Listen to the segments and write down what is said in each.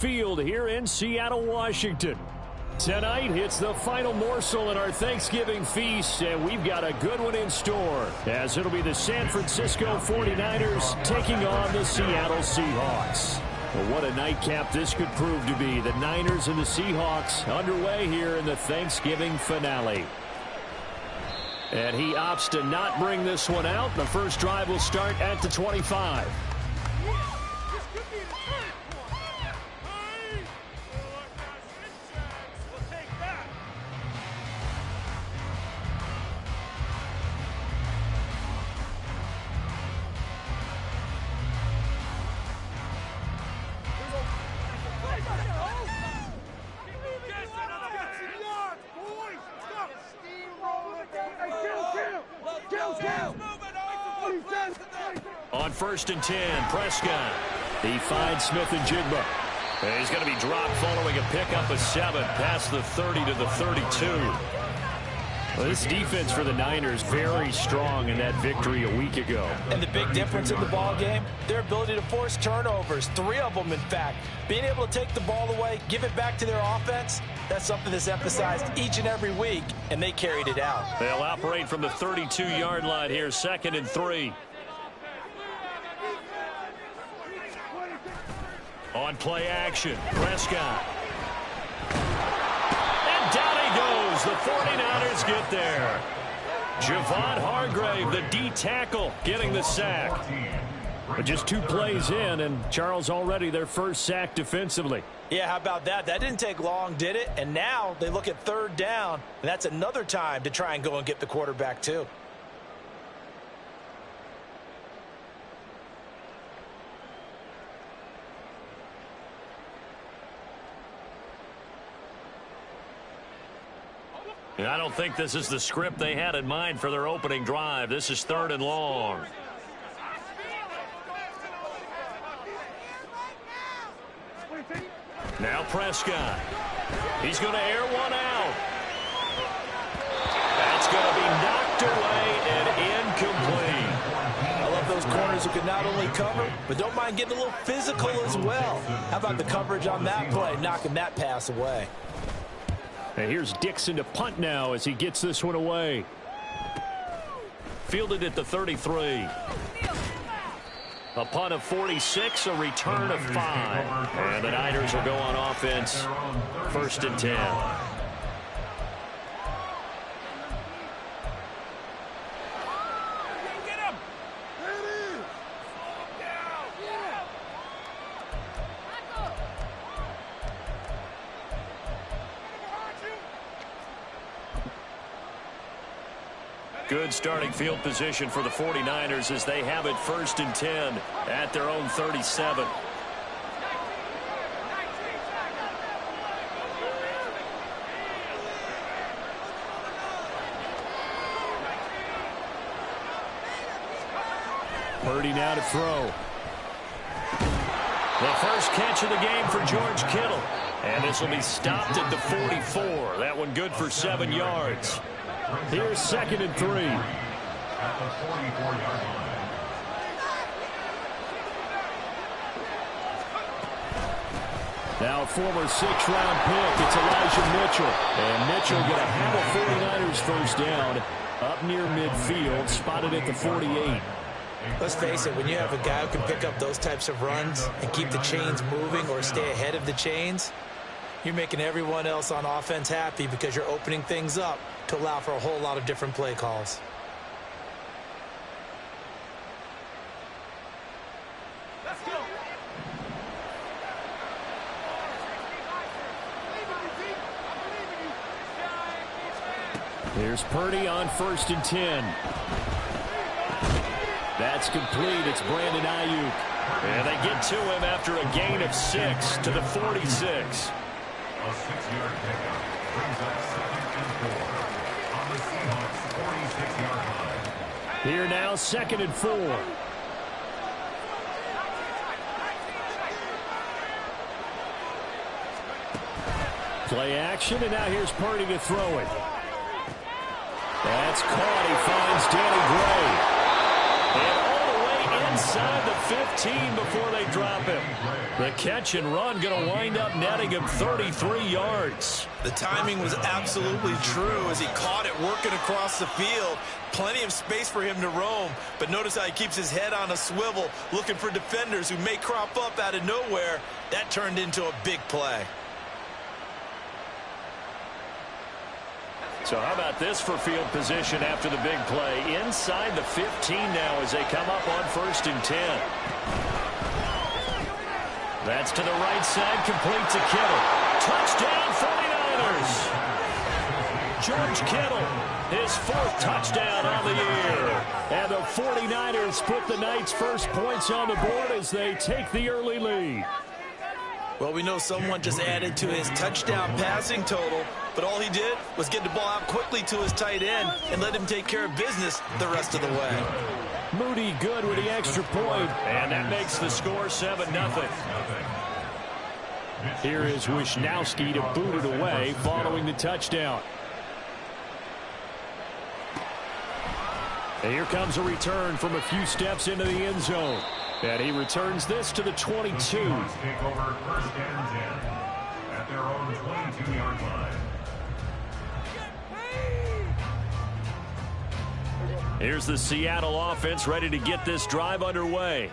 Field here in Seattle, Washington. Tonight, it's the final morsel in our Thanksgiving feast, and we've got a good one in store, as it'll be the San Francisco 49ers taking on the Seattle Seahawks. Well, what a nightcap this could prove to be. The Niners and the Seahawks underway here in the Thanksgiving finale. And he opts to not bring this one out. The first drive will start at the 25. On 1st and 10, Prescott. He finds Smith-Njigba. He's going to be dropped following a pickup of 7 past the 30 to the 32. Well, this defense for the Niners very strong in that victory a week ago. And the big difference in the ball game, their ability to force turnovers, 3 of them in fact. Being able to take the ball away, give it back to their offense, that's something that's emphasized each and every week, and they carried it out. They'll operate from the 32-yard line here, 2nd and 3. On play action, Prescott. And down he goes. The 49ers get there. Javon Hargrave, the D tackle, getting the sack. But just 2 plays in, and Charles already their first sack defensively. Yeah, how about that? That didn't take long, did it? And now they look at 3rd down, and that's another time to try and go and get the quarterback too. I don't think this is the script they had in mind for their opening drive. This is 3rd and long. Now Prescott. He's going to air one out. That's going to be knocked away and incomplete. I love those corners who can not only cover, but don't mind getting a little physical as well. How about the coverage on that play, knocking that pass away? And here's Dixon to punt now as he gets this one away. Fielded at the 33. A punt of 46, a return of 5. And the Niners will go on offense. 1st and 10. Good starting field position for the 49ers as they have it 1st and 10 at their own 37. Purdy now to throw. The first catch of the game for George Kittle. And this will be stopped at the 44. That one good for 7 yards. Here's 2nd and 3. At the 44-yard line. Now a former 6th-round pick, it's Elijah Mitchell. And Mitchell going to have a 49ers first down up near midfield, spotted at the 48. Let's face it, when you have a guy who can pick up those types of runs and keep the chains moving or stay ahead of the chains, you're making everyone else on offense happy because you're opening things up to allow for a whole lot of different play calls. Let's go. Here's Purdy on 1st and 10. That's complete. It's Brandon Ayuk. And they get to him after a gain of 6 to the 46. A 6-yard pickup brings up 2nd and 4 on the Seahawks 46-yard line. Here now, 2nd and 4. Play action, and now here's Purdy to throw it. That's caught. He finds Danny Gray. And all the way inside the 15 before they drop him. The catch and run going to wind up netting him 33 yards. The timing was absolutely true as he caught it working across the field. Plenty of space for him to roam, but notice how he keeps his head on a swivel, looking for defenders who may crop up out of nowhere. That turned into a big play. So how about this for field position after the big play? Inside the 15 now as they come up on 1st and 10. That's to the right side, complete to Kittle. Touchdown 49ers! George Kittle, his 4th touchdown on the year. And the 49ers put the Knights' first points on the board as they take the early lead. Well, we know someone just added to his touchdown passing total, but all he did was get the ball out quickly to his tight end and let him take care of business the rest of the way. Moody good with the extra point, and that makes the score 7-0. Here is Wisnowski to boot it away following the touchdown. And here comes a return from a few steps into the end zone. And he returns this to the 22. Take over 1st and 10 at their own 22-yard line. Here's the Seattle offense ready to get this drive underway.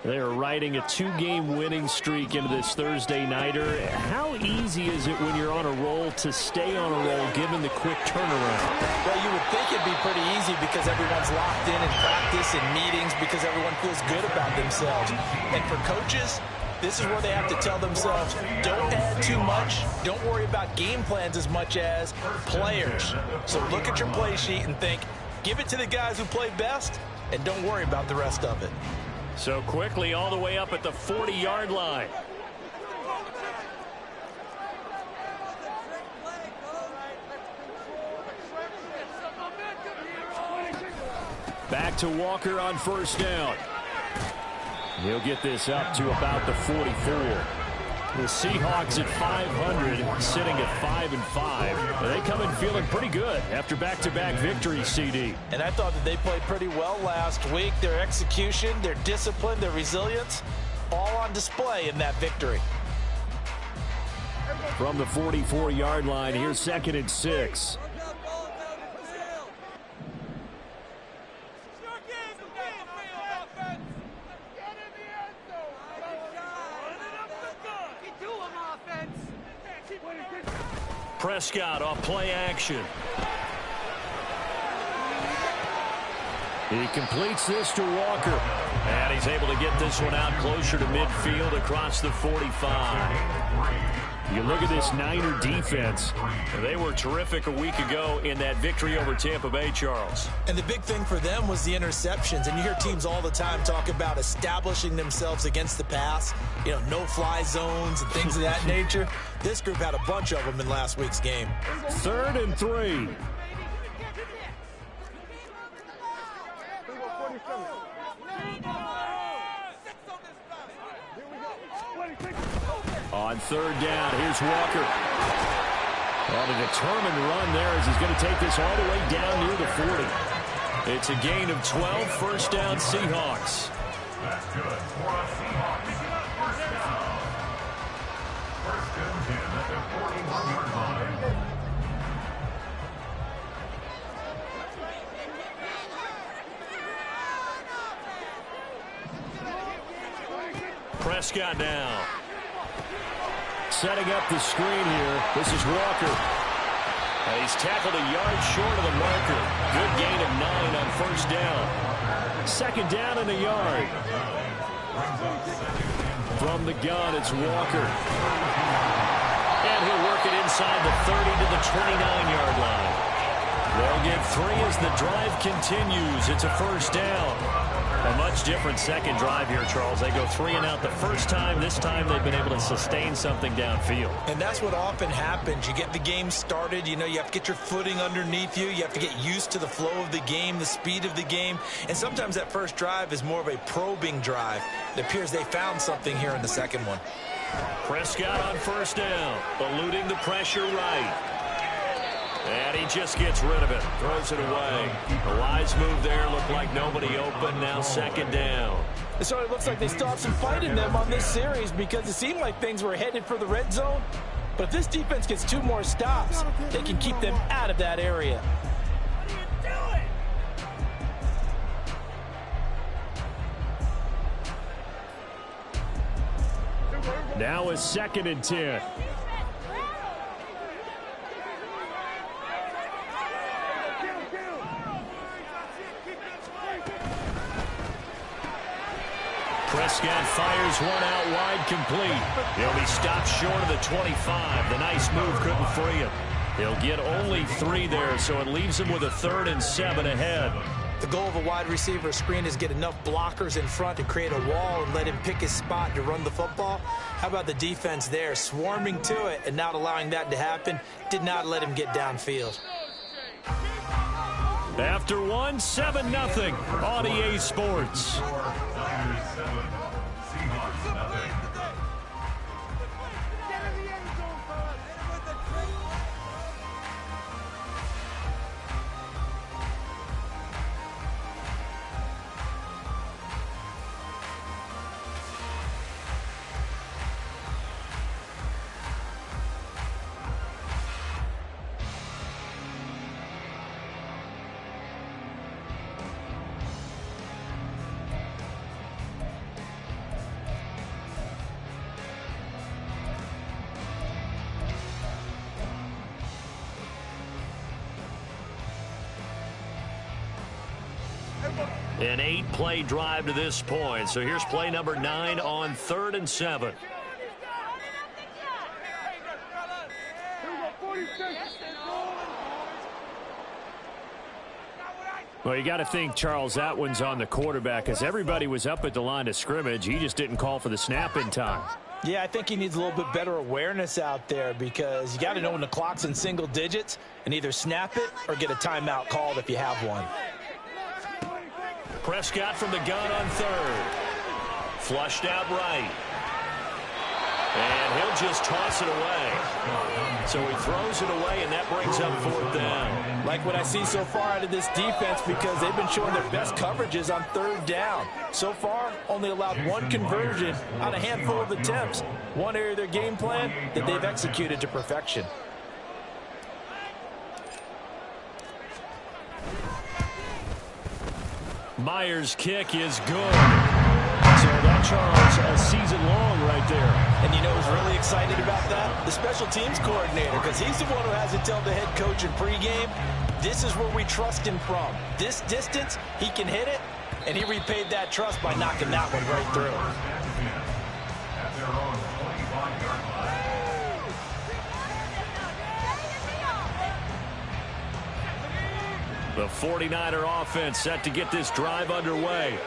They are riding a 2-game winning streak into this Thursday nighter. How easy is it when you're on a roll to stay on a roll given the quick turnaround? Well, you would think it'd be pretty easy because everyone's locked in practice and meetings because everyone feels good about themselves. And for coaches, this is where they have to tell themselves, don't add too much. Don't worry about game plans as much as players. So look at your play sheet and think, give it to the guys who play best and don't worry about the rest of it. So quickly all the way up at the 40-yard line. Back to Walker on 1st down. He'll get this up to about the 44. The Seahawks at 500, sitting at 5-5. They come in feeling pretty good after back-to-back victories, CD. And I thought that they played pretty well last week. Their execution, their discipline, their resilience, all on display in that victory. From the 44-yard line, here's 2nd and 6. Prescott off play action. He completes this to Walker. And he's able to get this one out closer to midfield across the 45. You look at this Niner defense. They were terrific a week ago in that victory over Tampa Bay, Charles. And the big thing for them was the interceptions. And you hear teams all the time talk about establishing themselves against the pass. You know, no-fly zones and things of that nature. This group had a bunch of them in last week's game. 3rd and 3. On 3rd down, here's Walker. On a determined run there as he's going to take this all the way down near the 40. It's a gain of 12, 1st down Seahawks. That's good for a Seahawks. 1st down. 1st and 10 at the 41-yard line. Prescott now. Setting up the screen here. This is Walker. And he's tackled a yard short of the marker. Good gain of 9 on 1st down. 2nd down in the yard. From the gun, it's Walker. And he'll work it inside the 30 to the 29-yard line. They'll get 3 as the drive continues. It's a 1st down. A much different second drive here, Charles. They go 3 and out the first time. This time they've been able to sustain something downfield. And that's what often happens. You get the game started. You know, you have to get your footing underneath you. You have to get used to the flow of the game, the speed of the game. And sometimes that first drive is more of a probing drive. It appears they found something here in the second one. Prescott on 1st down, eluding the pressure right. And he just gets rid of it, throws it away. A wise move there, looked like nobody open, now 2nd down. It sort of looks like they still have some fight in them on this series because it seemed like things were headed for the red zone. But if this defense gets 2 more stops, they can keep them out of that area. Now a 2nd and 10. Prescott fires one out wide, complete. He'll be stopped short of the 25. The nice move couldn't free him. He'll get only 3 there, so it leaves him with a 3rd and 7 ahead. The goal of a wide receiver screen is get enough blockers in front to create a wall and let him pick his spot to run the football. How about the defense there, swarming to it and not allowing that to happen? Did not let him get downfield. After 1, 7-0 on EA Sports. An 8-play drive to this point. So here's play number 9 on 3rd and 7. Well, you got to think, Charles, that one's on the quarterback because everybody was up at the line of scrimmage. He just didn't call for the snap in time. Yeah, I think he needs a little bit better awareness out there because you got to know when the clock's in single digits and either snap it or get a timeout called if you have one. Prescott from the gun on 3rd. Flushed out right. And he'll just toss it away. So he throws it away, and that brings up 4th down. Like what I see so far out of this defense because they've been showing their best coverages on 3rd down. So far, only allowed 1 conversion on a handful of attempts. One area of their game plan that they've executed to perfection. Myers' kick is good. So that, Charles, a season long right there. And you know who's really excited about that? The special teams coordinator, because he's the one who has to tell the head coach in pregame, this is where we trust him from. This distance, he can hit it, and he repaid that trust by knocking that one right through. At their own 25-yard line. The 49er offense set to get this drive underway.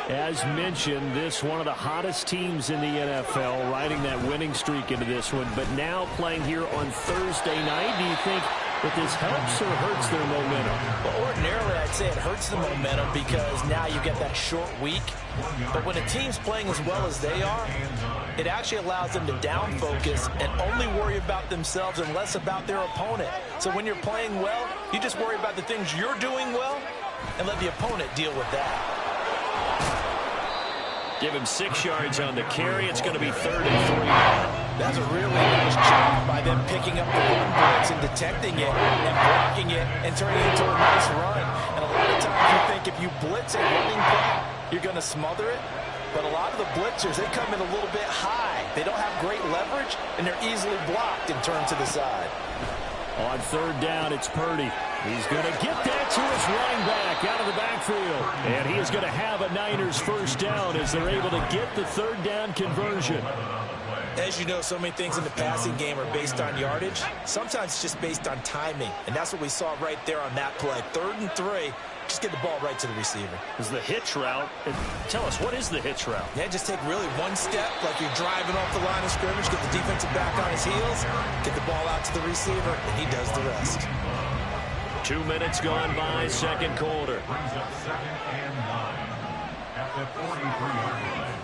As mentioned, this one of the hottest teams in the NFL, riding that winning streak into this one, but now playing here on Thursday night. Do you think that this helps or hurts their momentum? Well, ordinarily, I'd say it hurts the momentum because now you get that short week. But when a team's playing as well as they are, it actually allows them to down focus and only worry about themselves and less about their opponent. So when you're playing well, you just worry about the things you're doing well and let the opponent deal with that. Give him 6 yards on the carry. It's going to be 3rd and 3. That's a really nice job by them picking up the run blitz and detecting it and blocking it and turning it into a nice run. And a lot of times you think if you blitz a running play, you're going to smother it. But a lot of the blitzers, they come in a little bit high. They don't have great leverage, and they're easily blocked and turned to the side. On 3rd down, it's Purdy. He's going to get that to his running back out of the backfield. And he is going to have a Niners first down as they're able to get the 3rd down conversion. As you know, so many things in the passing game are based on yardage. Sometimes it's just based on timing. And that's what we saw right there on that play. 3rd and 3. Just get the ball right to the receiver. Is the hitch route. Tell us, what is the hitch route? Yeah, just take really one step like you're driving off the line of scrimmage, get the defensive back on his heels, get the ball out to the receiver, and he does the rest. 2 minutes gone by, 2nd quarter. Brings up 2nd and 9 at the 43-yard line.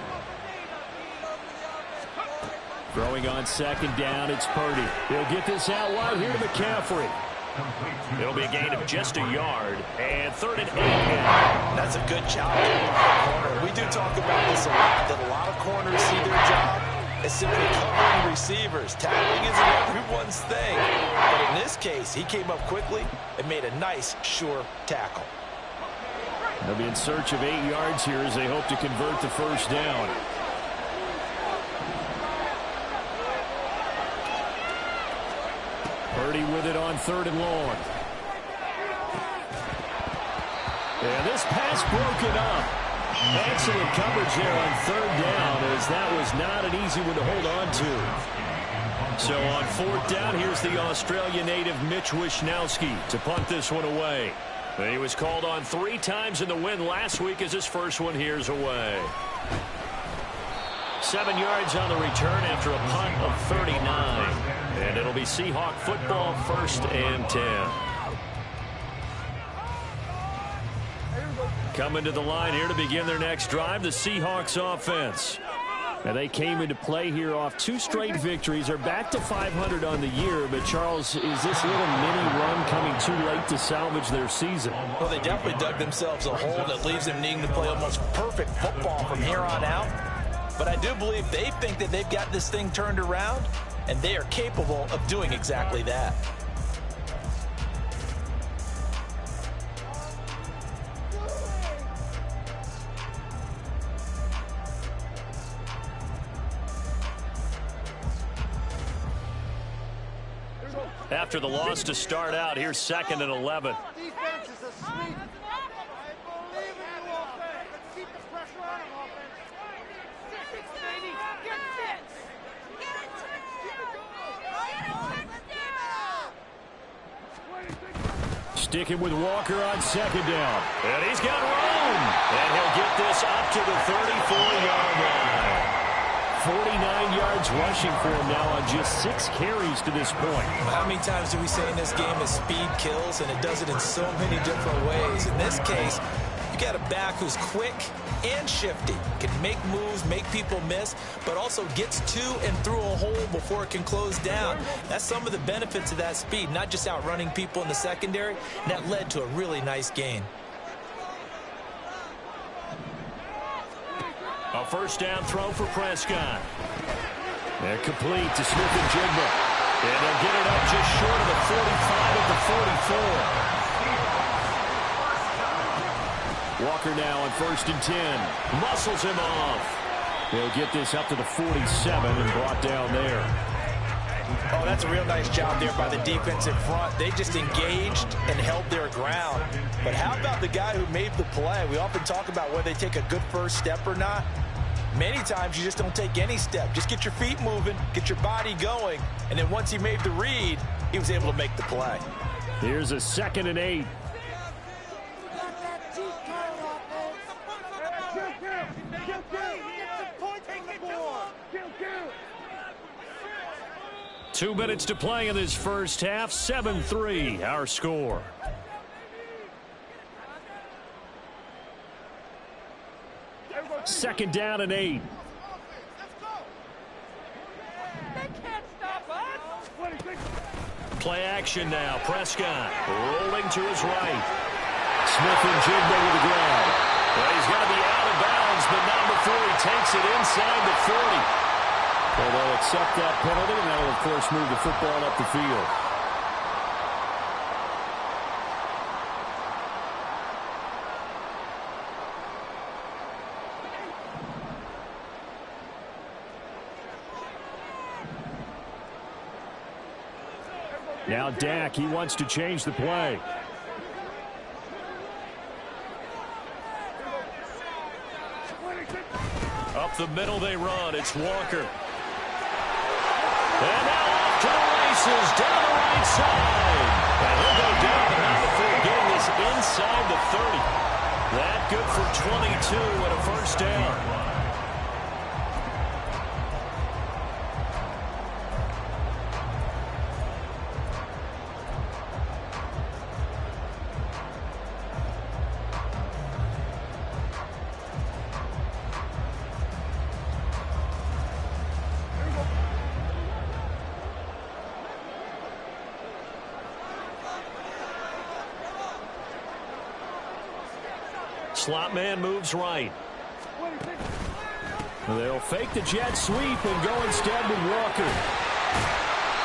Throwing on 2nd down, it's Purdy. He'll get this out wide here to McCaffrey. It'll be a gain of just a yard, and 3rd and 8 here. That's a good job there by the corner. We do talk about this a lot, that a lot of corners see their job as simply covering receivers. Tackling isn't everyone's thing. But in this case, he came up quickly and made a nice, sure tackle. They'll be in search of 8 yards here as they hope to convert the first down. Purdy with it on 3rd and long. And this pass broken up. Excellent coverage there on 3rd down, as that was not an easy one to hold on to. So on 4th down, here's the Australia native Mitch Wishnowsky to punt this one away. He was called on 3 times in the win last week as his first one here's away. 7 yards on the return after a punt of 39. And it'll be Seahawk football, 1st and 10. Coming to the line here to begin their next drive, the Seahawks offense. And they came into play here off 2 straight victories. They're back to 500 on the year. But, Charles, is this little mini run coming too late to salvage their season? Well, they definitely dug themselves a hole that leaves them needing to play almost perfect football from here on out. But I do believe they think that they've got this thing turned around, and they are capable of doing exactly that. After the loss to start out, here's 2nd and 11. Defense is asleep. I believe in you, offense. Let's keep the pressure on him, offense. 6, baby. Get 6. Sticking with Walker on 2nd down. And he's got room. And he'll get this up to the 34-yard line. 49 yards rushing for him now on just 6 carries to this point. How many times do we say in this game that speed kills, and it does it in so many different ways? In this case, you got a back who's quick and shifty, can make moves, make people miss, but also gets to and through a hole before it can close down. That's some of the benefits of that speed, not just outrunning people in the secondary, and that led to a really nice gain. A 1st down throw for Prescott. And complete to Smith-Njigba. And they'll get it up just short of the 45 at the 44. Walker now on 1st and 10. Muscles him off. They'll get this up to the 47 and brought down there. Oh, that's a real nice job there by the defense in front. They just engaged and held their ground. But how about the guy who made the play? We often talk about whether they take a good first step or not. Many times you just don't take any step. Just get your feet moving, get your body going, and then once he made the read, he was able to make the play. Here's a 2nd and 8. 2 minutes to play in this first half. 7-3, our score. Second down and 8. Play action now. Prescott rolling to his right. Smith-Njigba with the grab. Well, he's going to be out of bounds, but not before he takes it inside the 40. Well, they'll accept that penalty, and that will, of course, move the football up the field. Now Dak, he wants to change the play. Up the middle they run. It's Walker. And now off to the races down the right side. And he'll go down and not before getting this inside the 30. That good for 22 and a 1st down. Slot man moves right. They'll fake the jet sweep and go instead with Walker.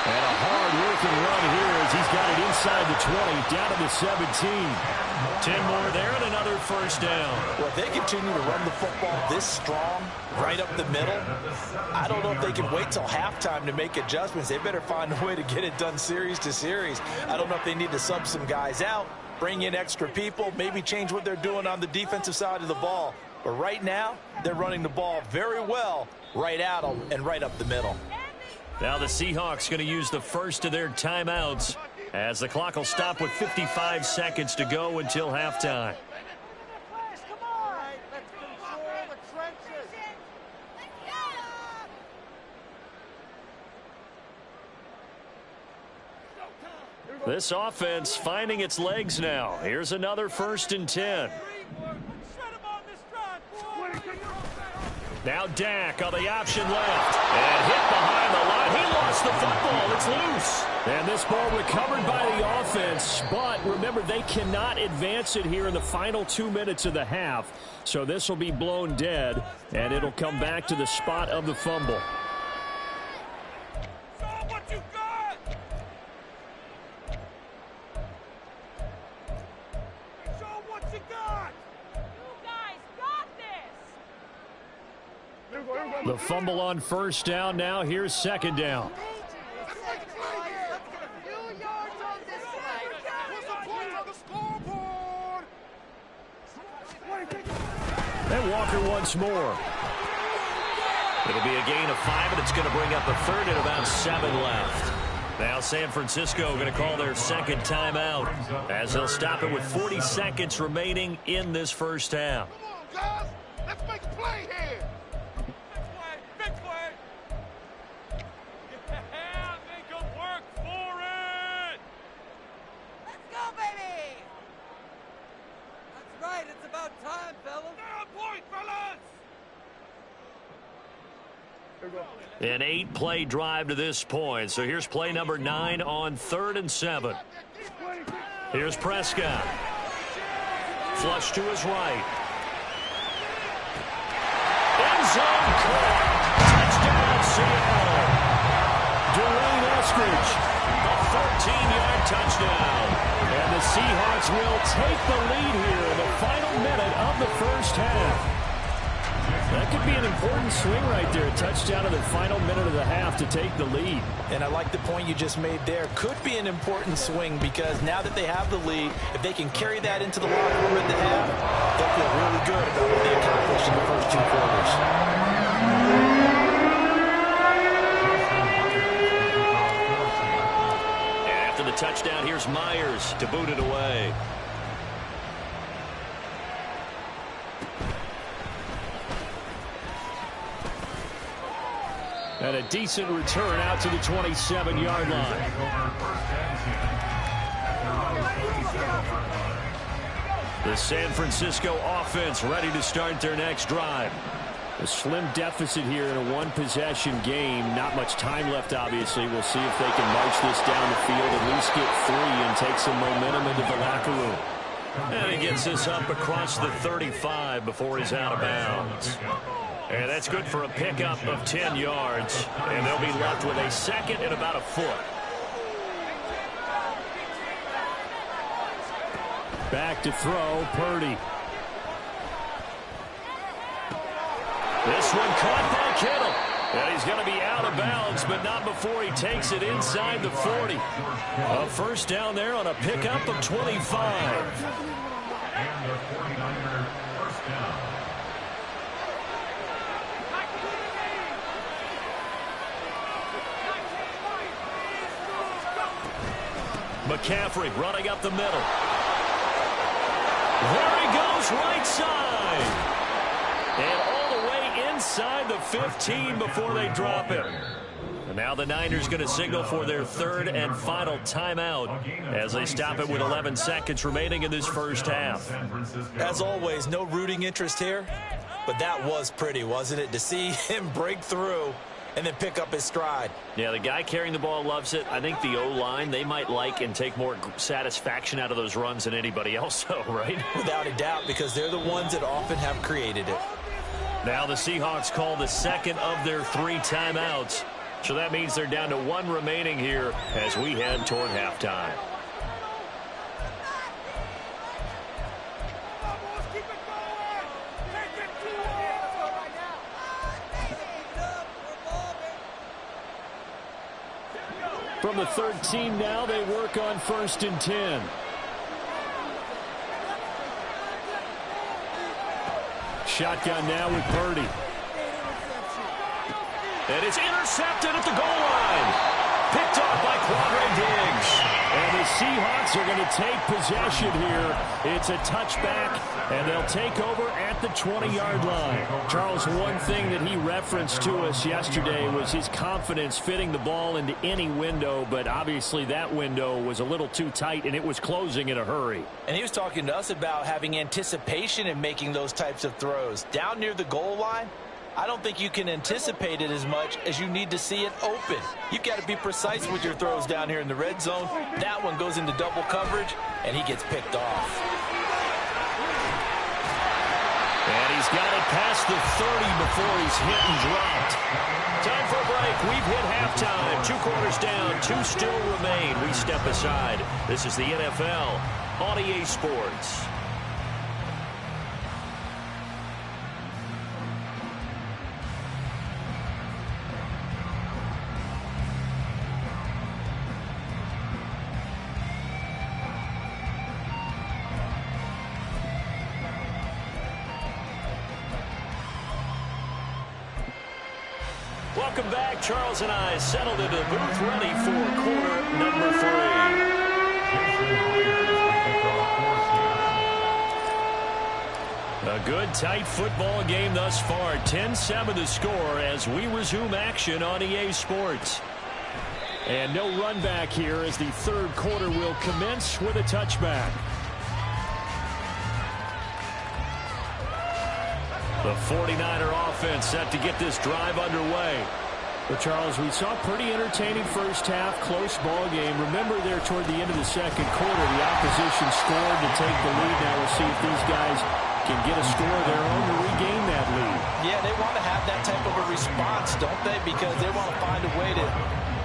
And a hard-working run here as he's got it inside the 20, down to the 17. 10 more there and another first down. Well, if they continue to run the football this strong, right up the middle, I don't know if they can wait till halftime to make adjustments. They better find a way to get it done series to series. I don't know if they need to sub some guys out, bring in extra people, maybe change what they're doing on the defensive side of the ball. But right now, they're running the ball very well right at them and right up the middle. Now the Seahawks going to use the first of their timeouts as the clock will stop with 55 seconds to go until halftime. This offense finding its legs now. Here's another 1st and 10. Now Dak on the option left. And hit behind the line. He lost the football. It's loose. And this ball recovered by the offense. But remember, they cannot advance it here in the final 2 minutes of the half. So this will be blown dead. And it'll come back to the spot of the fumble. The fumble on 1st down. Now here's 2nd down. And Walker once more. It'll be a gain of 5, and it's going to bring up a 3rd and about 7 left. Now San Francisco going to call their 2nd timeout as they'll stop it with 40 seconds remaining in this first half. Come on, guys. Let's make a play here. An 8-play drive to this point. So here's play number 9 on 3rd and 7. Here's Prescott. Flush to his right. End zone caught. Touchdown, Seattle. Dwayne Eskridge, a 14-yard touchdown. And the Seahawks will take the lead here in the final minute of the first half. That could be an important swing right there. A touchdown in the final minute of the half to take the lead. And I like the point you just made there. Could be an important swing because now that they have the lead, if they can carry that into the locker room at the half, they'll feel really good about what they accomplished in the first 2 quarters. And after the touchdown, here's Myers to boot it away. And a decent return out to the 27-yard line. The San Francisco offense ready to start their next drive. A slim deficit here in a 1-possession game. Not much time left, obviously. We'll see if they can march this down the field, at least get 3 and take some momentum into the locker room. And he gets this up across the 35 before he's out of bounds. And that's good for a pickup of 10 yards. And they'll be left with a 2nd and about a foot. Back to throw, Purdy. This one caught by Kittle. And he's going to be out of bounds, but not before he takes it inside the 40. A first down there on a pickup of 25. And the 49er first down. McCaffrey running up the middle. There he goes, right side. And all the way inside the 15 before they drop it. And now the Niners going to signal for their 3rd and final timeout as they stop it with 11 seconds remaining in this first half. As always, no rooting interest here, but that was pretty, wasn't it? To see him break through and then pick up his stride. Yeah, the guy carrying the ball loves it. I think the O-line, they might like and take more satisfaction out of those runs than anybody else, though, right? Without a doubt, because they're the ones that often have created it. Now the Seahawks call the second of their 3 timeouts. So that means they're down to 1 remaining here as we head toward halftime. From the 13 now, they work on 1st and 10. Shotgun now with Purdy. And it's intercepted at the goal line. Picked off by Quandre Diggs. And the Seahawks are going to take possession here. It's a touchback, and they'll take over at the 20-yard line. Charles, one thing that he referenced to us yesterday was his confidence fitting the ball into any window, but obviously that window was a little too tight, and it was closing in a hurry. And he was talking to us about having anticipation in making those types of throws. Down near the goal line, I don't think you can anticipate it as much as you need to see it open. You've got to be precise with your throws down here in the red zone. That one goes into double coverage, and he gets picked off. And he's got it past the 30 before he's hit and dropped. Time for a break. We've hit halftime. 2 quarters down, 2 still remain. We step aside. This is the NFL on EA Sports. Welcome back. Charles and I settled into the booth, ready for quarter number 3. A good, tight football game thus far. 10-7 the score as we resume action on EA Sports. And no run back here as the 3rd quarter will commence with a touchback. The 49er offense set to get this drive underway. But, Charles, we saw a pretty entertaining first half, close ball game. Remember there toward the end of the 2nd quarter, the opposition scored to take the lead. Now we'll see if these guys can get a score of their own to regain that lead. Yeah, they want to have that type of a response, don't they? Because they want to find a way to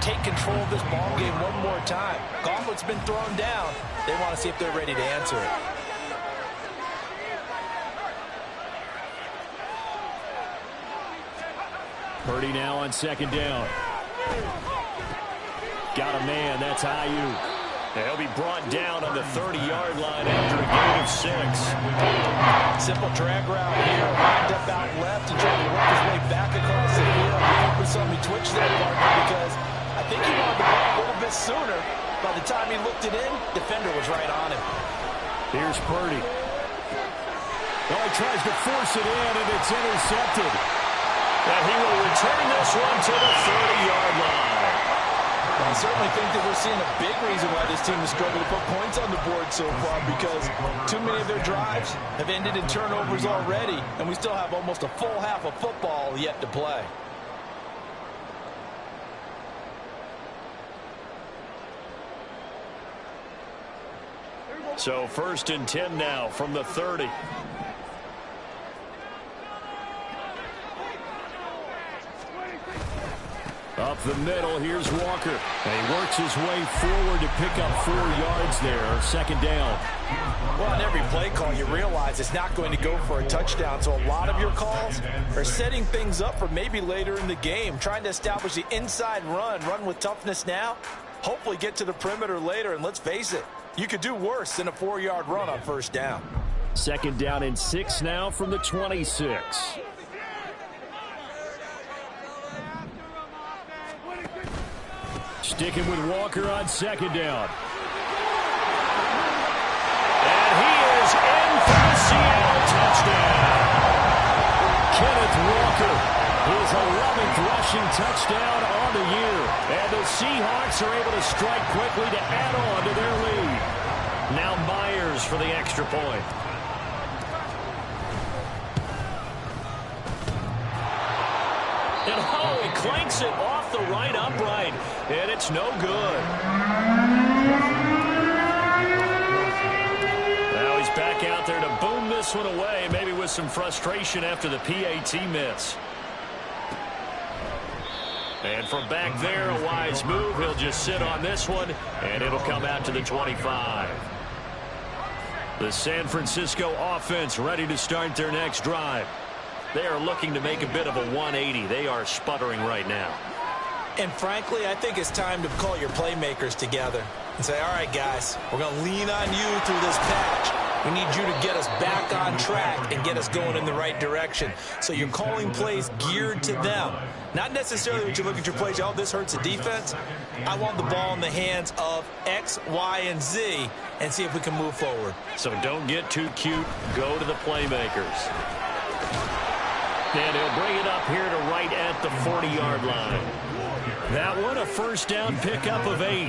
take control of this ball game one more time. Gauntlet's been thrown down. They want to see if they're ready to answer it. Purdy now on 2nd down. Got a man. That's Ayuk. He'll be brought down on the 30-yard line after a gain of 6. Simple drag route here. Lined up out left and trying to work his way back across the field. We saw me twitch that partner because I think he wanted the ball a little bit sooner. By the time he looked it in, defender was right on him. Here's Purdy. Oh, he tries to force it in, and it's intercepted. And he will return this one to the 30-yard line. I certainly think that we're seeing a big reason why this team is struggling to put points on the board so far, because too many of their drives have ended in turnovers already, and we still have almost a full half of football yet to play. So 1st and 10 now from the 30. Up the middle, here's Walker. And he works his way forward to pick up 4 yards there. 2nd down. Well, on every play call, you realize it's not going to go for a touchdown. So a lot of your calls are setting things up for maybe later in the game, trying to establish the inside run with toughness now, hopefully get to the perimeter later. And let's face it, you could do worse than a 4-yard run on 1st down. 2nd down and 6 now from the 26. Sticking with Walker on 2nd down. And he is in for the Seattle touchdown. Kenneth Walker, his 11th rushing touchdown on the year. And the Seahawks are able to strike quickly to add on to their lead. Now Myers for the extra point. And oh, he clanks it off the right upright, and it's no good. Now he's back out there to boom this one away, maybe with some frustration after the PAT miss. And from back there, a wise move. He'll just sit on this one, and it'll come out to the 25. The San Francisco offense ready to start their next drive. They are looking to make a bit of a 180. They are sputtering right now. And frankly, I think it's time to call your playmakers together and say, all right, guys, we're going to lean on you through this patch. We need you to get us back on track and get us going in the right direction. So you're calling plays geared to them. Not necessarily when you look at your plays, oh, this hurts the defense. I want the ball in the hands of X, Y, and Z and see if we can move forward. So don't get too cute. Go to the playmakers. And he'll bring it up here to right at the 40-yard line. That one, a first down pickup of 8.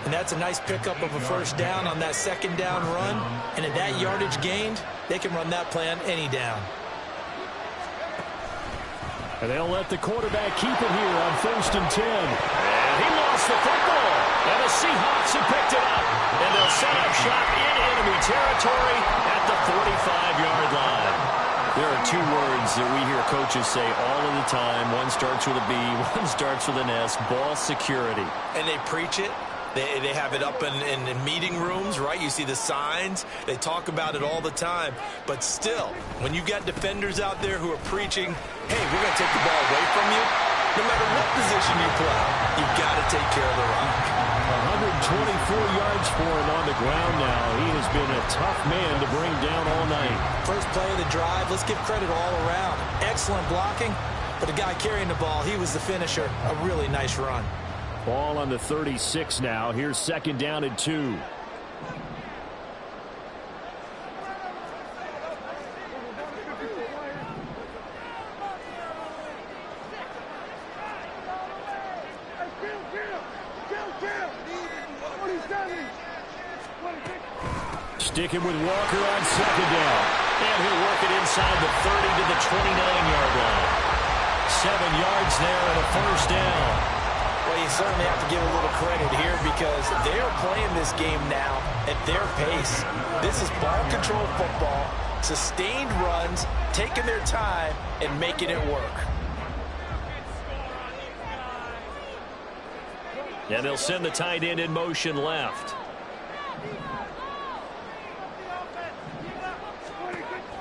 And that's a nice pickup of a first down on that second down run. And at that yardage gained, they can run that play on any down. And they'll let the quarterback keep it here on 1st and 10. And he lost the football. And the Seahawks have picked it up. And they'll set up shop in enemy territory at the 45-yard line. There are two words that we hear coaches say all of the time. One starts with a B, one starts with an S, ball security. And they preach it. They have it up in meeting rooms, right? You see the signs. They talk about it all the time. But still, when you got defenders out there who are preaching, hey, we're going to take the ball away from you, no matter what position you play, you've got to take care of the rock. 124 yards for him on the ground now. He has been a tough man to bring down all night. First play of the drive, let's give credit all around. Excellent blocking, but the guy carrying the ball, he was the finisher. A really nice run. Ball on the 36 now. Here's 2nd down and 2. Sticking with Walker on 2nd down. And he'll work it inside the 30 to the 29-yard line. 7 yards there and a first down. Well, you certainly have to give a little credit here because they're playing this game now at their pace. This is ball control football, sustained runs, taking their time, and making it work. And they'll send the tight end in motion left.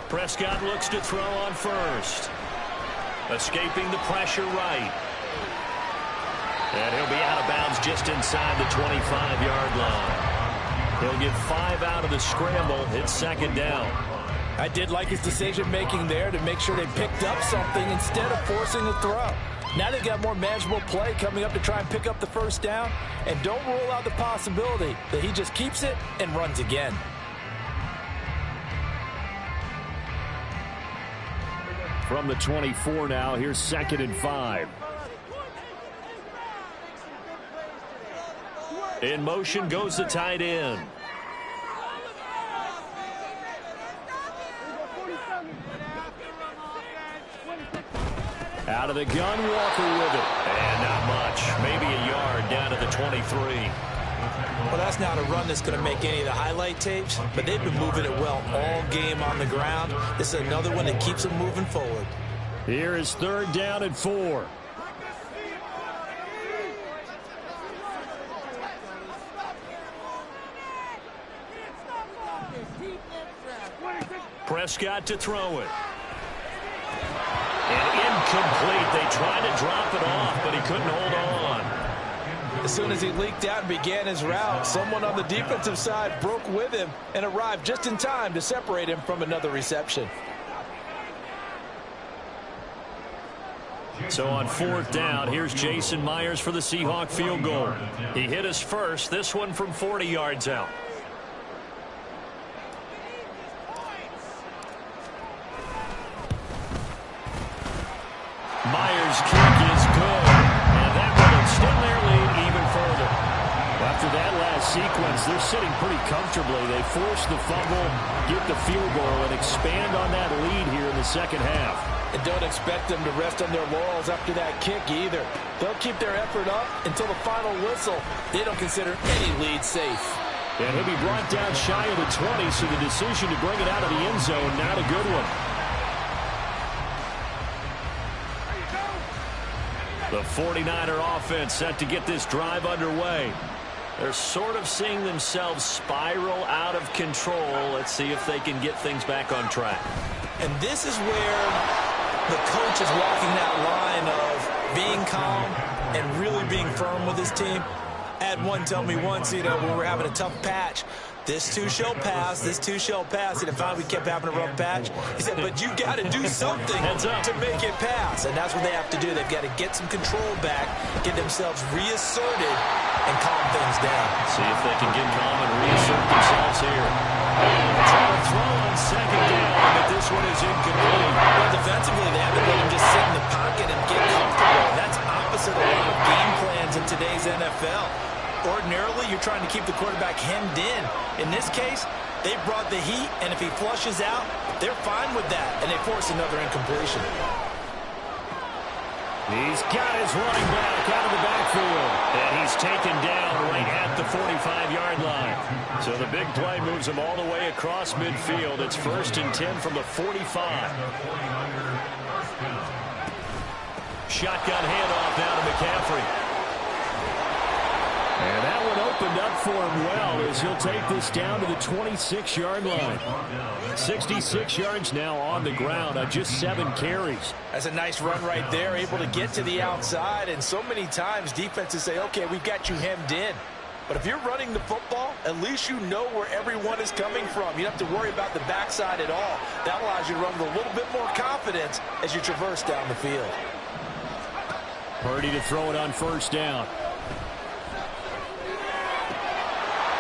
Prescott looks to throw on first. Escaping the pressure right. And he'll be out of bounds just inside the 25-yard line. He'll get 5 out of the scramble. It's 2nd down. I did like his decision-making there to make sure they picked up something instead of forcing the throw. Now they've got more manageable play coming up to try and pick up the first down. And don't rule out the possibility that he just keeps it and runs again. From the 24 now, here's 2nd and 5. In motion goes the tight end. Out of the gun, Walker with it. And not much. Maybe a yard down to the 23. Well, that's not a run that's going to make any of the highlight tapes, but they've been moving it well all game on the ground. This is another one that keeps them moving forward. Here is 3rd down and 4. Prescott to throw it. And incomplete. They tried to drop it off, but he couldn't hold on. As soon as he leaked out and began his route, someone on the defensive side broke with him and arrived just in time to separate him from another reception. So on 4th down, here's Jason Myers for the Seahawk field goal. He hit us first, this one from 40 yards out. Myers' kick is good. And that will extend their lead even further. After that last sequence, they're sitting pretty comfortably. They force the fumble, get the field goal, and expand on that lead here in the second half. And don't expect them to rest on their laurels after that kick either. They'll keep their effort up until the final whistle. They don't consider any lead safe. And he'll be brought down shy of the 20, so the decision to bring it out of the end zone, not a good one. The 49er offense set to get this drive underway. They're sort of seeing themselves spiral out of control. Let's see if they can get things back on track. And this is where the coach is walking that line of being calm and really being firm with his team. I had one tell me once, when we were having a tough patch, this too shall pass, this too shall pass. And finally we kept having a rough patch. He said, but you got to do something to make it pass. And that's what they have to do. They've got to get some control back, get themselves reasserted, and calm things down. See if they can get calm and reassert themselves here. Trying to throw on second down, but this one is incomplete. Well, defensively, they haven't let him just sit in the pocket and get comfortable. That's opposite a lot of game plans in today's NFL. Ordinarily, you're trying to keep the quarterback hemmed in. In this case, they brought the heat, and if he flushes out, they're fine with that, and they force another incompletion. He's got his running back out of the backfield, and he's taken down right at the 45-yard line. So the big play moves him all the way across midfield. It's 1st and 10 from the 45. Shotgun handoff now to McCaffrey. And that one opened up for him well as he'll take this down to the 26-yard line. 66 yards now on the ground on just 7 carries. That's a nice run right there, able to get to the outside. And so many times defenses say, okay, we've got you hemmed in. But if you're running the football, at least you know where everyone is coming from. You don't have to worry about the backside at all. That allows you to run with a little bit more confidence as you traverse down the field. Purdy to throw it on 1st down.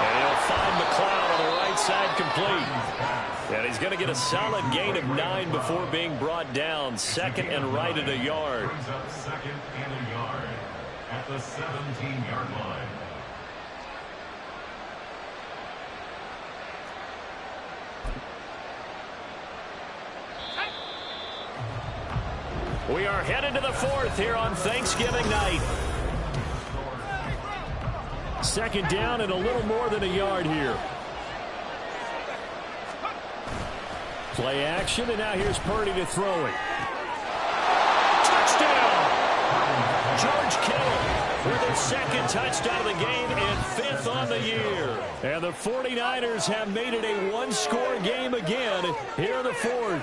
And he'll find McLeod on the right side complete. And he's going to get a solid gain of 9 before being brought down. 2nd and right at a yard. Brings up 2nd and a yard at the 17-yard line. We are headed to the 4th here on Thanksgiving night. 2nd down and a little more than a yard here. Play action, and now here's Purdy to throw it. Touchdown! George Kittle with his 2nd touchdown of the game and 5th on the year. And the 49ers have made it a one-score game again here in the 4th.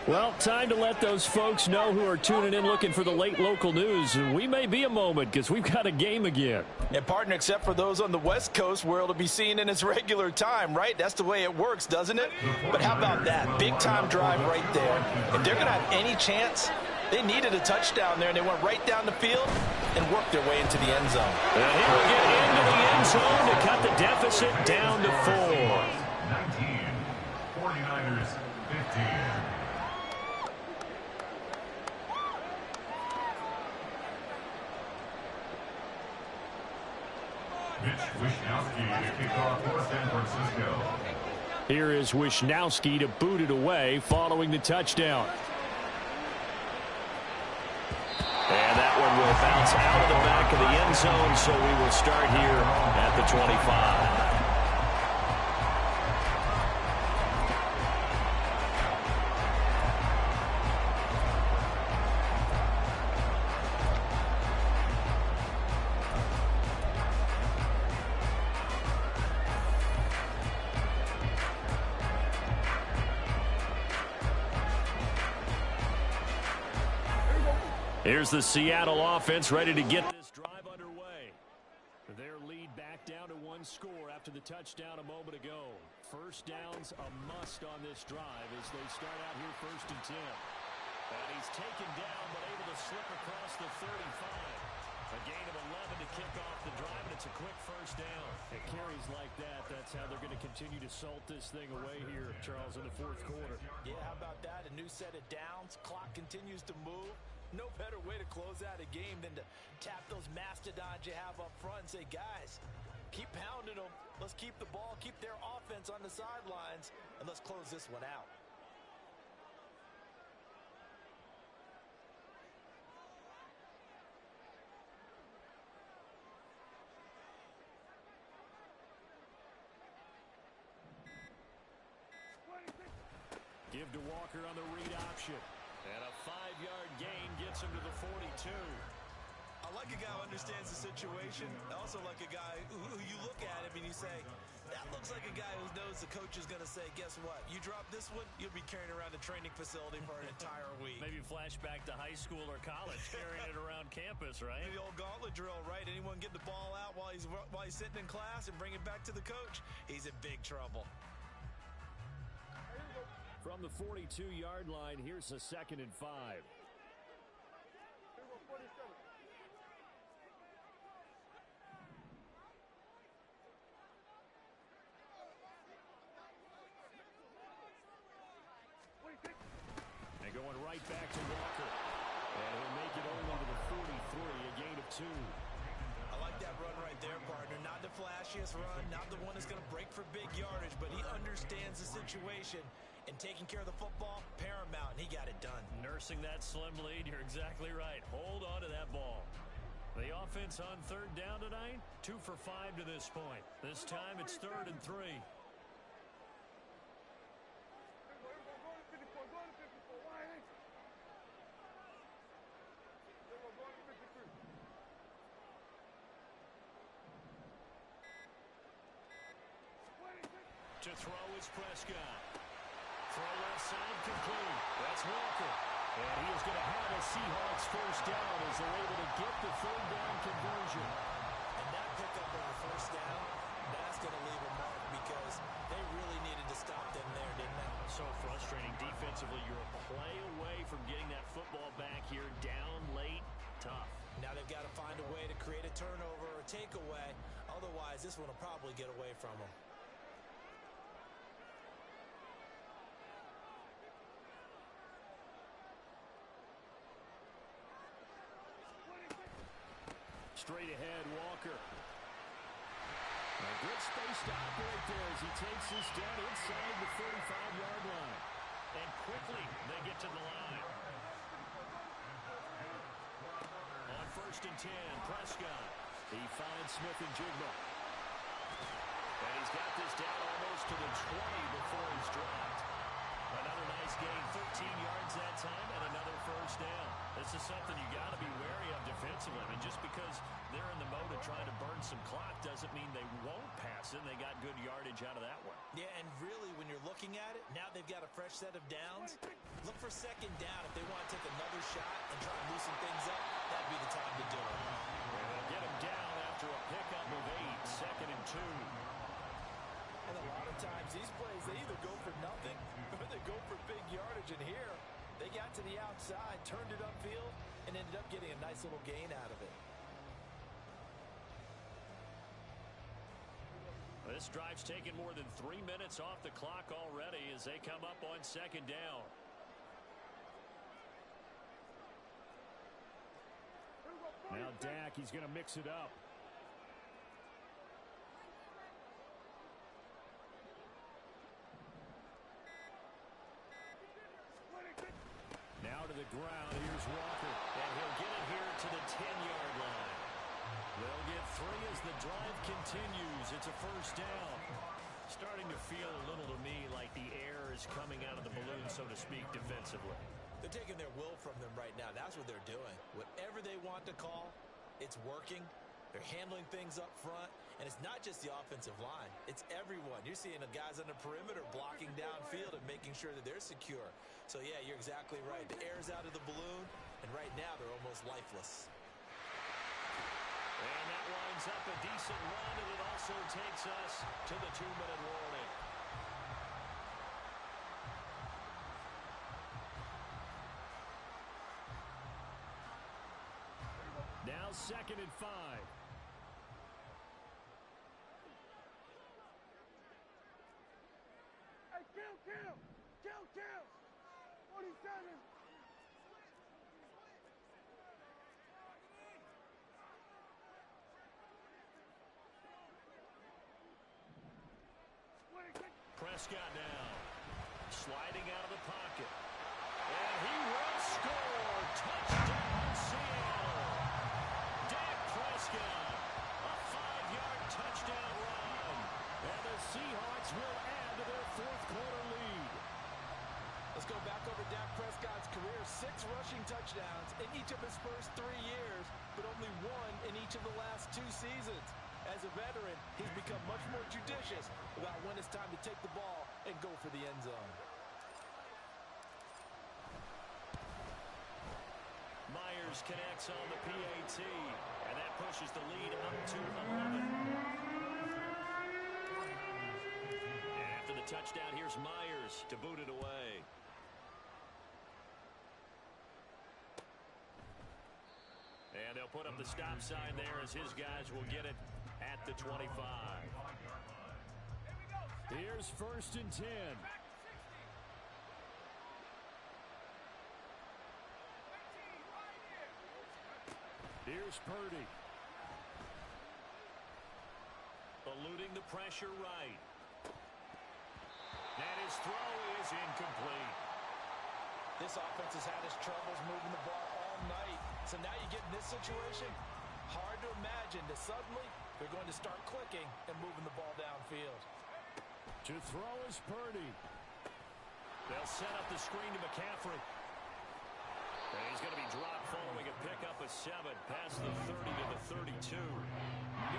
Well, time to let those folks know who are tuning in looking for the late local news. We may be a moment because we've got a game again. And partner, except for those on the West Coast where it'll be seen in its regular time, right? That's the way it works, doesn't it? But how about that? Big time drive right there. If they're going to have any chance, they needed a touchdown there, and they went right down the field and worked their way into the end zone. And here we get into the end zone to cut the deficit down to 4. 19, 49ers 15. Mitch Wishnowsky to kick off for San Francisco. Here is Wishnowsky to boot it away following the touchdown. And that one will bounce out of the back of the end zone, so we will start here at the 25. Here's the Seattle offense ready to get this drive underway. Their lead back down to 1 score after the touchdown a moment ago. 1st down's a must on this drive as they start out here 1st and 10. And he's taken down but able to slip across the 35. A gain of 11 to kick off the drive, and it's a quick 1st down. It carries like that. That's how they're going to continue to salt this thing away here, Charles, in the 4th quarter. Yeah, how about that? A new set of downs. Clock continues to move. No better way to close out a game than to tap those mastodons you have up front and say, guys, Keep pounding them. Let's keep the ball, keep their offense on the sidelines, and let's close this one out. Give to Walker on the read option. And a 5-yard gain gets him to the 42. I like a guy who understands the situation. I also like a guy who you look at him and you say, that looks like a guy who knows the coach is going to say, guess what? You drop this one, you'll be carrying around the training facility for an entire week. Maybe flashback to high school or college, carrying it around campus, right? The old gauntlet drill, right? Anyone get the ball out while he's sitting in class and bring it back to the coach, he's in big trouble. From the 42-yard line, here's a 2nd and 5. And going right back to Walker. And he'll make it only to the 43, a gain of 2. I like that run right there, partner. Not the flashiest run, not the one that's going to break for big yardage, but he understands the situation, and taking care of the football, paramount, and he got it done. Nursing that slim lead, you're exactly right. Hold on to that ball. The offense on 3rd down tonight, 2 for 5 to this point. This time it's 3rd and 3. To throw is Prescott. Throw left side complete. That's Walker. And he is going to have a Seahawks 1st down as they're able to get the 3rd down conversion. And that pickup of the 1st down, that's going to leave a mark because they really needed to stop them there, didn't they? So frustrating defensively. You're a play away from getting that football back here down late. Tough. Now they've got to find a way to create a turnover or takeaway. Otherwise, this one will probably get away from them. Straight ahead, Walker. A good space to operate there as he takes this down inside the 35-yard line. And quickly, they get to the line. On 1st and 10, Prescott. He finds Smith and Jigma. And he's got this down almost to the 20 before he's dropped. Another nice gain, 13 yards that time, and another 1st down. This is something you got to be wary of defensively. I mean, just because they're in the mode of trying to burn some clock doesn't mean they won't pass it. They got good yardage out of that one. Yeah, and really, when you're looking at it, now they've got a fresh set of downs. Look for 2nd down. If they want to take another shot and try to loosen things up, that'd be the time to do it. And they'll get him down after a pickup of 8, 2nd and 2. And a lot of times, these plays, they either go for nothing or they go for big yardage. And here, they got to the outside, turned it upfield, and ended up getting a nice little gain out of it. This drive's taken more than 3 minutes off the clock already as they come up on 2nd down. Now Dak, he's going to mix it up. Now to the ground. Here's Walker. And he'll get it here to the 10-yard line. They'll get 3 as the drive continues. It's a 1st down. Starting to feel a little to me like the air is coming out of the balloon, so to speak, defensively. They're taking their will from them right now. That's what they're doing. Whatever they want to call, it's working. They're handling things up front, and it's not just the offensive line. It's everyone. You're seeing the guys on the perimeter blocking downfield and making sure that they're secure. So, yeah, you're exactly right. The air's out of the balloon, and right now they're almost lifeless. And that winds up a decent run, and it also takes us to the 2-minute warning. Now 2nd and 5. Hey, kill! 47! Prescott now. Sliding out of the pocket. And he will score. Touchdown, Seattle. Dak Prescott. A 5-yard touchdown run. And the Seahawks will add to their fourth-quarter lead. Let's go back over Dak Prescott's career. 6 rushing touchdowns in each of his first 3 years, but only 1 in each of the last 2 seasons. As a veteran, he's become much more judicious about when it's time to take the ball and go for the end zone. Myers connects on the PAT, and that pushes the lead up to 11. And after the touchdown, here's Myers to boot it away. And they'll put up the stop sign there as his guys will get it at the 25. Here's 1st and 10. Here's Purdy. Eluding the pressure right. And his throw is incomplete. This offense has had its troubles moving the ball all night. So now you get in this situation, hard to imagine that suddenly they're going to start clicking and moving the ball downfield. To throw is Purdy. They'll set up the screen to McCaffrey. And he's going to be dropped following a pickup of 7 past the 30 to the 32.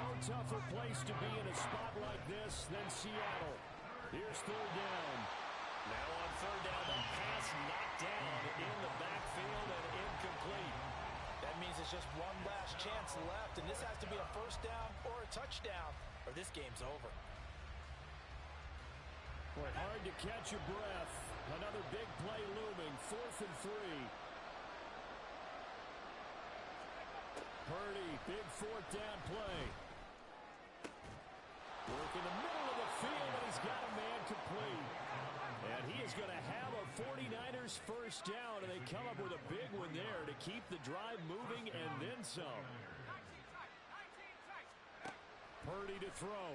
No tougher place to be in a spot like this than Seattle. Here's 3rd down. Now on 3rd down, the pass knocked down in the backfield and incomplete. That means it's just one last chance left, and this has to be a 1st down or a touchdown, or this game's over. Boy, hard to catch your breath. Another big play looming, 4th and 3. Purdy, big 4th down play. Work in the middle of the field, and he's got a man complete. And he is going to have a 49ers 1st down, and they come up with a big one there to keep the drive moving and then some. Purdy to throw.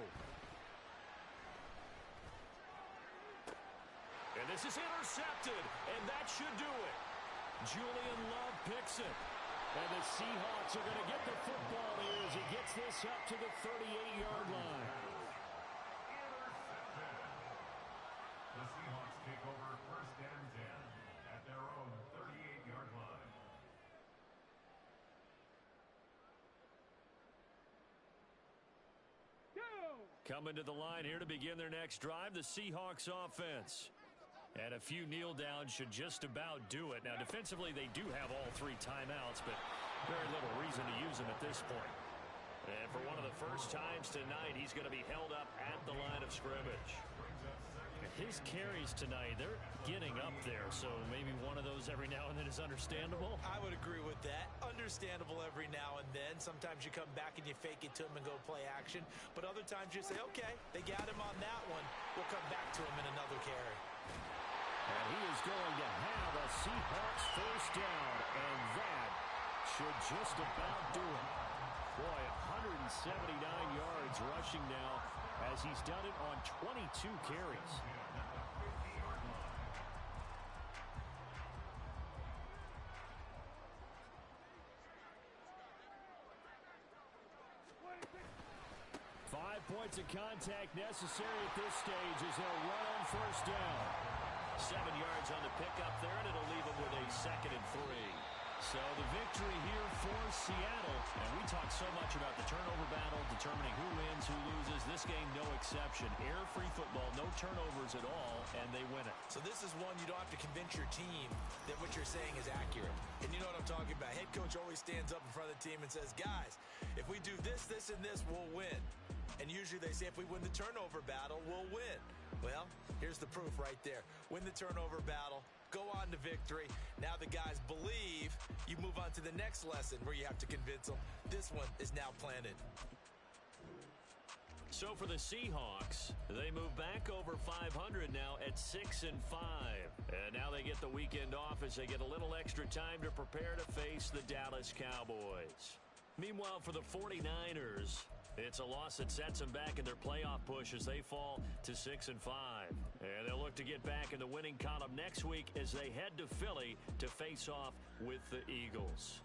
And this is intercepted, and that should do it. Julian Love picks it. And the Seahawks are going to get the football here as he gets this up to the 38-yard line. The Seahawks take over 1st and 10 at their own 38-yard line. Coming to the line here to begin their next drive, the Seahawks offense. And a few kneel downs should just about do it. Now, defensively, they do have all 3 timeouts, but very little reason to use them at this point. And for one of the first times tonight, he's going to be held up at the line of scrimmage. His carries tonight, they're getting up there, so maybe one of those every now and then is understandable. I would agree with that. Understandable every now and then. Sometimes you come back and you fake it to him and go play action. But other times you say, okay, they got him on that one. We'll come back to him in another carry. And he is going to have a Seahawks 1st down, and that should just about do it. Boy, 179 yards rushing now as he's done it on 22 carries. Five points of contact necessary at this stage as they'll run on 1st down. 7 yards on the pickup there, and it'll leave them with a 2nd and 3. So the victory here for Seattle. And we talk so much about the turnover battle, determining who wins, who loses. This game, no exception. Error-free football, no turnovers at all, and they win it. So this is one you don't have to convince your team that what you're saying is accurate. And you know what I'm talking about. Head coach always stands up in front of the team and says, guys, if we do this, this, and this, we'll win. And usually they say if we win the turnover battle, we'll win. Well, here's the proof right there. Win the turnover battle, go on to victory. Now the guys believe. You move on to the next lesson where you have to convince them. This one is now planted. So for the Seahawks, they move back over 500 now at 6-5. And now they get the weekend off as they get a little extra time to prepare to face the Dallas Cowboys. Meanwhile, for the 49ers, it's a loss that sets them back in their playoff push as they fall to 6-5. And they'll look to get back in the winning column next week as they head to Philly to face off with the Eagles.